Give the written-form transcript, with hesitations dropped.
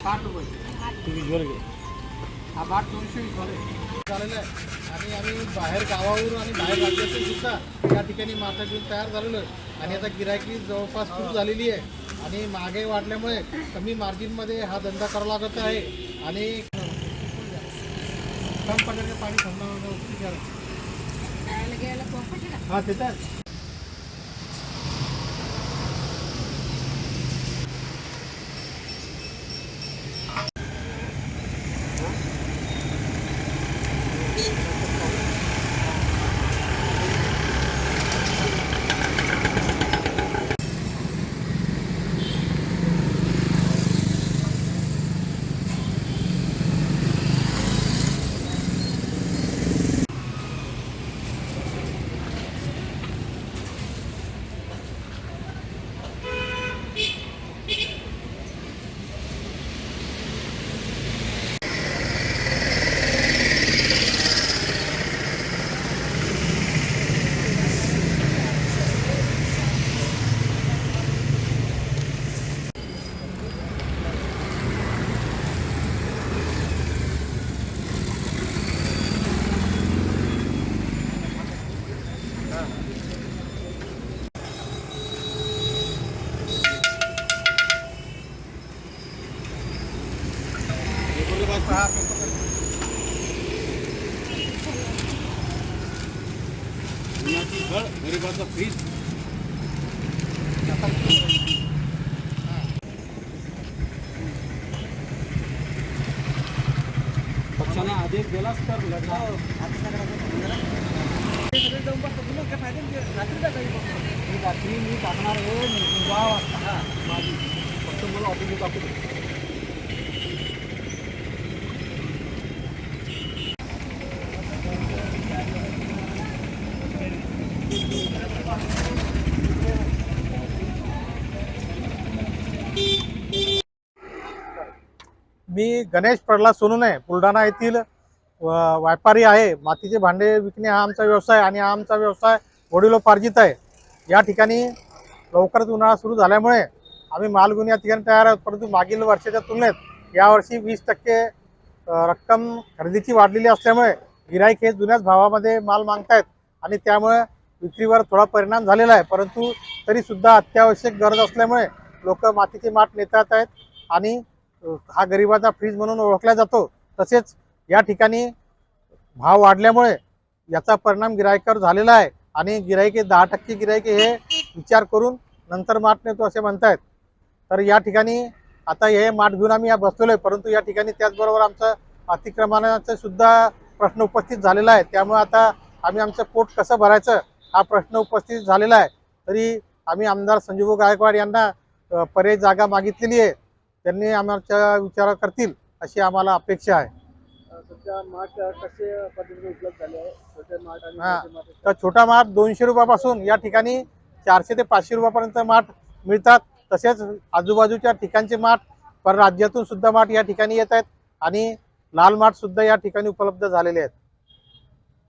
₹60 visual घे. हा भात 220 झालेला आहे. आणि आम्ही बाहेर गावावरून आणि बाहेर राज्यातून सुद्धा या ठिकाणी माथा घेऊन तयार झालेलो आहे. आणि आता गिरायकी जवळपास सुरू झालेली आहे आणि महागाई वाढल्यामुळे कमी मार्जिनमध्ये हा धंदा करावा लागत आहे. आणि कम पडल्याने पाणी थंड हा देतात. गरीबाचा फ्रीज पक्षाने आदेश दिलाच तर रात्री मी टाकणार आहे 10 वाजता माझी फक्त मला ऑफिस टाकू दे. मी गणेश प्रल्हाद सोनूने बुलढाणा येथील व्यापारी आहे. मातीचे भांडे विकणे हा आमचा व्यवसाय आणि हा आमचा व्यवसाय वडिलोपार्जित आहे. या ठिकाणी लवकरच उन्हाळा सुरू झाल्यामुळे आम्ही माल घेऊन या ठिकाणी तयार आहोत. परंतु मागील वर्षाच्या तुलनेत यावर्षी 20% रक्कम खरेदीची वाढलेली असल्यामुळे गिराईक हे जुन्याच भावामध्ये माल मागतायत आणि त्यामुळे विक्रीवर थोडा परिणाम झालेला आहे. परंतु तरीसुद्धा अत्यावश्यक गरज असल्यामुळे लोक मातीचे माठ नेतात आहेत आणि हा गरिबाचा फ्रीज म्हणून ओळखला जातो. तसेच या ठिकाणी भाव वाढल्यामुळे याचा परिणाम गिरायकावर झालेला आहे आणि गिरायके 10% गिरायके हे विचार करून नंतर माठ नेतो असे म्हणतायत. तर या ठिकाणी आता हे माठ घेऊन आम्ही या बसलेलो आहे. परंतु या ठिकाणी त्याचबरोबर आमचं अतिक्रमणाचा सुद्धा प्रश्न उपस्थित झालेला आहे. त्यामुळे आता आम्ही आमचं पोट कसं भरायचं हा प्रश्न उपस्थित झालेला आहे. तरी आम्ही आमदार संजीव गायकवाड यांना पर्यायी जागा मागितलेली आहे. त्यांनी आमच्या विचार करतील अशी आम्हाला अपेक्षा आहे. सध्या माठ कसे पद्धतीने उपलब्ध झाले आहे? छोटे माठ आणि मोठे माठ. तर छोटा माठ 200 रुपयापासून या ठिकाणी 400 ते 500 रुपयापर्यंत माठ मिळतात. तसेच आजूबाजूच्या ठिकाणचे माठ पर राज्यातून सुद्धा माठ या ठिकाणी येत आहेत आणि लाल माठ सुद्धा या ठिकाणी उपलब्ध झालेले आहेत.